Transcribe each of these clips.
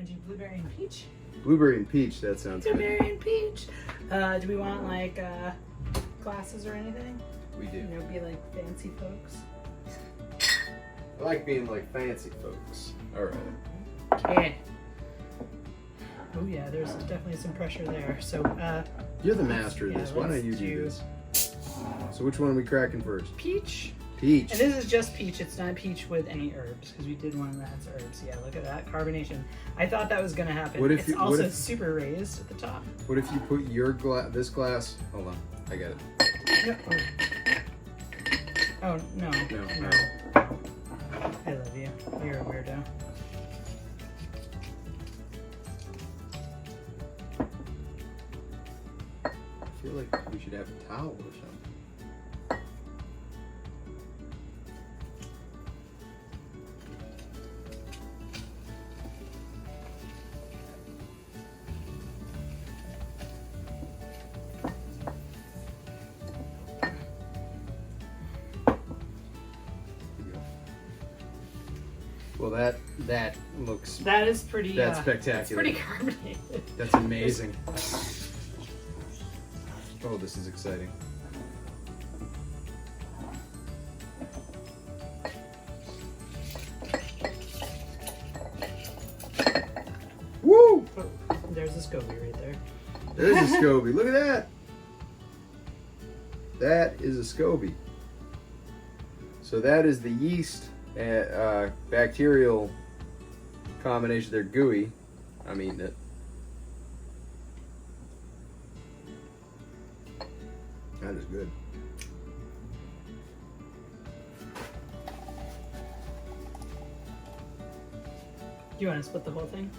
do blueberry and peach. Blueberry and peach, that sounds good. Blueberry and peach. Do we want like glasses or anything? We do. You know, be like fancy folks. I like being like fancy folks. All right. Okay. Oh yeah, there's definitely some pressure there. So You're the master of this. Why don't you do this? So which one are we cracking first? Peach. Peach. And this is just peach. It's not peach with any herbs because we did one that has herbs. Yeah, look at that carbonation. I thought that was gonna happen. What if it's you- also what if- super raised at the top. What if you put your this glass? Hold on, I got it. No. Oh no. No. I love you. You're a weirdo. I feel like we should have a towel or something. Well, that looks. That is pretty. That's That's spectacular. pretty carbonated. That's amazing. Oh, this is exciting. Woo! Oh, there's a SCOBY right there. There's a SCOBY. Look at that. That is a SCOBY. So that is the yeast bacterial combination. They're gooey. I'm eating it. That is good. Do you want to split the whole thing?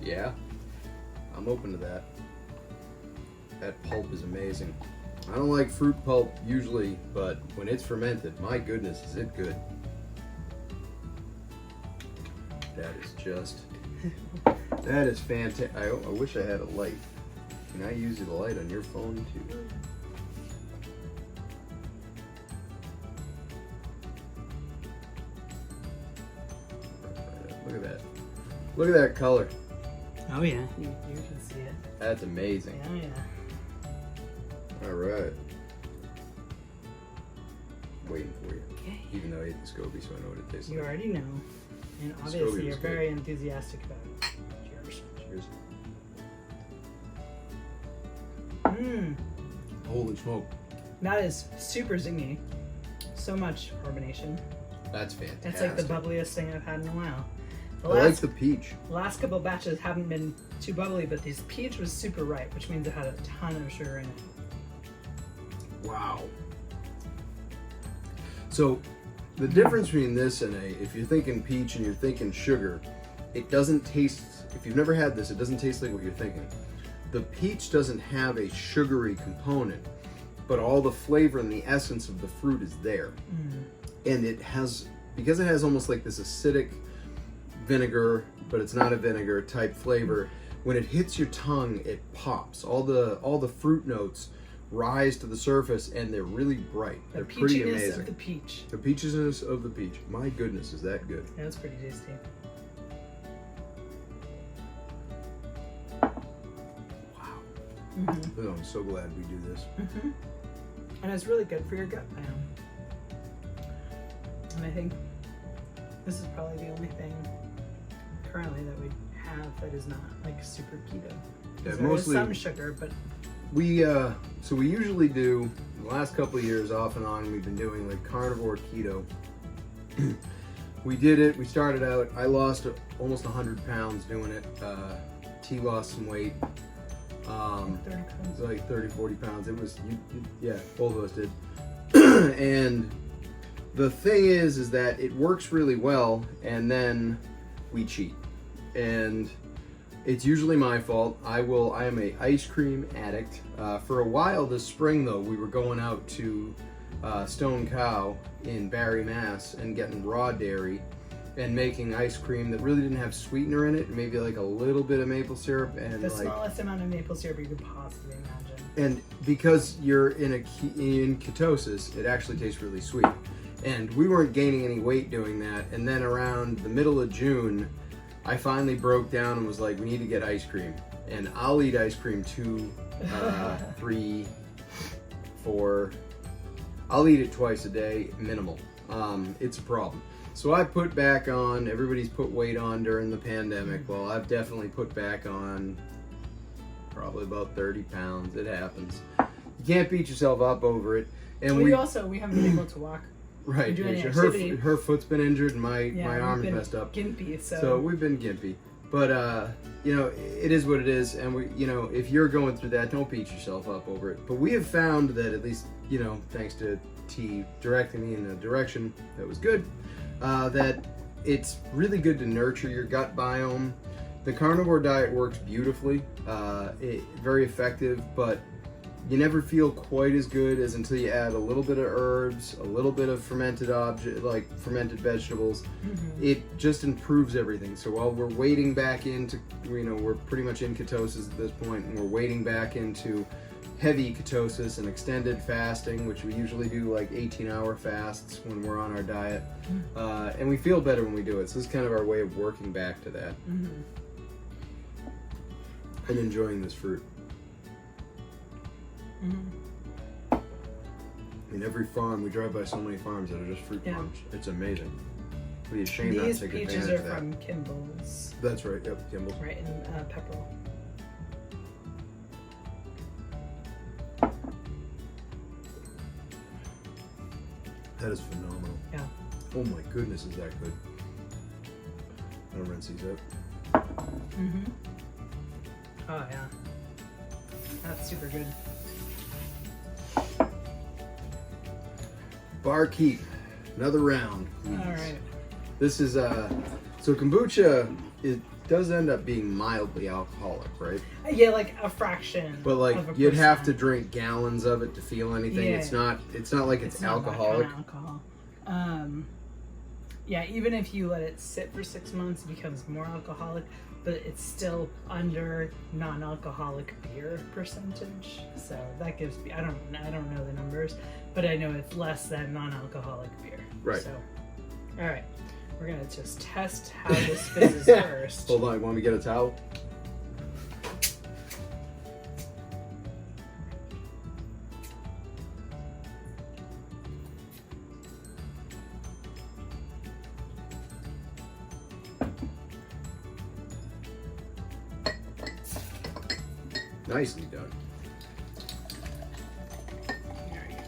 Yeah, I'm open to that. That pulp is amazing. I don't like fruit pulp usually, but when it's fermented, my goodness, is it good. That is just, that is fantastic. I wish I had a light. Can I use the light on your phone too? Look at that. Look at that color. Oh yeah, you can see it. That's amazing. Oh yeah. All right. Waiting for you. Okay. Even though I ate the SCOBY, so I know what it tastes You like. already know, and SCOBY obviously you're was good. very enthusiastic about it. Cheers. Cheers. Mmm. Holy smoke. That is super zingy. So much carbonation. That's fantastic. It's like the bubbliest thing I've had in a while. The I like last, the peach. last couple batches haven't been too bubbly, but this peach was super ripe, which means it had a ton of sugar in it. Wow. So the difference between this and if you're thinking peach and you're thinking sugar, it doesn't taste, if you've never had this, it doesn't taste like what you're thinking. The peach doesn't have a sugary component, but all the flavor and the essence of the fruit is there. And it has, because it has almost like this acidic vinegar, but it's not a vinegar type flavor, when it hits your tongue, it pops. All the fruit notes rise to the surface and they're really bright. The They're pretty peachiness amazing. of the peach. The peachiness of the peach. My goodness, is that good. Yeah, it's pretty tasty. Wow. Mm-hmm. Oh, I'm so glad we do this. Mm-hmm. And it's really good for your gut biome. And I think this is probably the only thing currently that we have that is not like super keto. Yeah, There is mostly some sugar, but so we usually do, the last couple of years off and on, we've been doing like carnivore keto. We did it, we started out, I lost almost 100 pounds doing it. T lost some weight. 30 pounds. It was like 30, 40 pounds. It was, yeah, both of us did. And the thing is that it works really well, and then we cheat. And it's usually my fault. I am a ice cream addict. For a while this spring though, we were going out to Stone Cow in Barry, Mass, and getting raw dairy and making ice cream that really didn't have sweetener in it, maybe like a little bit of maple syrup and The like, smallest amount of maple syrup you could possibly imagine. and because you're in ketosis, it actually tastes really sweet. And we weren't gaining any weight doing that. And then around the middle of June, I finally broke down and was like, we need to get ice cream. And I'll eat ice cream 2, 3, 4. I'll eat it twice a day, minimal. It's a problem. So I put back on, everybody's put weight on during the pandemic. Well, I've definitely put back on probably about 30 pounds. It happens. You can't beat yourself up over it. And we haven't been able to walk. Right. Doing Yeah, activity. her foot's been injured and my arm's messed up. Gimpy, So we've been gimpy. But it is what it is, and if you're going through that, don't beat yourself up over it. But we have found that, at least, thanks to T directing me in the direction that was good, that it's really good to nurture your gut biome. The carnivore diet works beautifully, very effective, but you never feel quite as good as until you add a little bit of herbs, a little bit of fermented fermented vegetables. Mm-hmm. It just improves everything. So while we're wading back into, we're pretty much in ketosis at this point, and we're wading back into heavy ketosis and extended fasting, which we usually do like 18-hour fasts when we're on our diet. Mm-hmm. And we feel better when we do it. So this is kind of our way of working back to that. Mm-hmm. And enjoying this fruit. Mm-hmm. I mean, every farm, we drive by so many farms that are just fruit farms. It's amazing. It'd be a shame not to take advantage of that. These peaches are from Kimball's. That's right, yep, Kimball's. Right, in Pepperell. That is phenomenal. Yeah. Oh my goodness, is that good. I'm gonna rinse these out. Mm-hmm. Oh yeah. That's super good. Barkeep, another round, please. All right. This is so kombucha. It does end up being mildly alcoholic, right? Yeah, like a fraction. But like you'd have to drink gallons of it to feel anything. Yeah. It's not like it's alcoholic. Not alcohol. Yeah, even if you let it sit for 6 months, it becomes more alcoholic, but it's still under non-alcoholic beer percentage. So that gives me, I don't know the numbers, but I know it's less than non-alcoholic beer. Right. So, all right, we're gonna just test how this fizzes first. Hold on, want me to get a towel? Nicely done. There you go.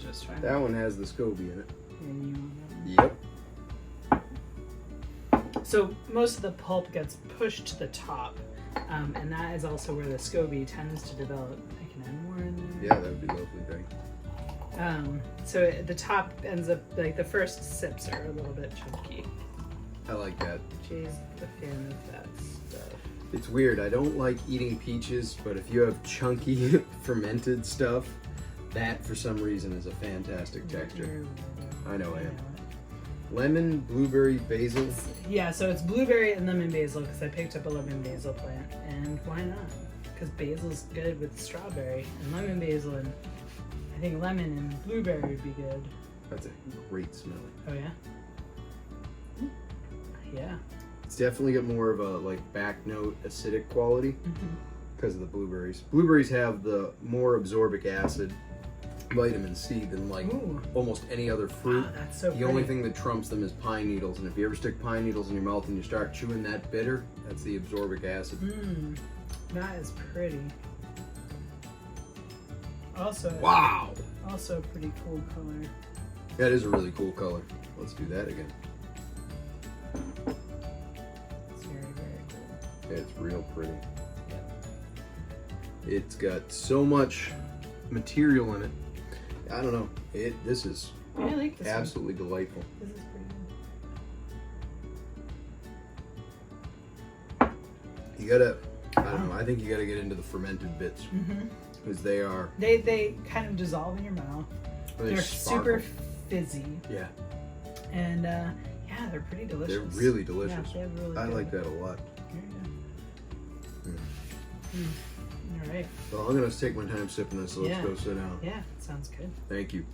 Just trying. That one has the SCOBY in it. Yep. Yep. So most of the pulp gets pushed to the top, and that is also where the SCOBY tends to develop. I can add more in there. Yeah, that would be lovely, thing. So the top ends up, like, the first sips are a little bit chunky. I like that. She's a fan of that stuff. It's weird. I don't like eating peaches, but if you have chunky fermented stuff, that for some reason is a fantastic texture. I know I am. Lemon, blueberry, basil. Yeah, so it's blueberry and lemon basil because I picked up a lemon basil plant, and why not? Because basil's good with strawberry, and lemon basil and I think lemon and blueberry would be good. That's a great smell. Oh yeah? Yeah. It's definitely got more of a back note acidic quality because of the blueberries. Blueberries have the more absorbic acid, vitamin C than almost any other fruit. Wow, that's so the pretty. only thing that trumps them is pine needles, and if you ever stick pine needles in your mouth and you start chewing that bitter, that's the absorbic acid. That is pretty. Also, wow. Also a pretty cool color. That is a really cool color. Let's do that again. It's very, very cool. Yeah, it's real pretty. Yep. It's got so much material in it. I don't know. This is I like this absolutely delightful. This is pretty good. You gotta, I don't know, I think you gotta get into the fermented bits. Because they are... They kind of dissolve in your mouth. They're super fizzy. Yeah. And yeah, they're pretty delicious. They're really delicious. Yeah, they're really I good. like that a lot. Here you go. All right. So I'm gonna take my time sipping this. So let's Yeah. go sit down. Yeah, sounds good. Thank you.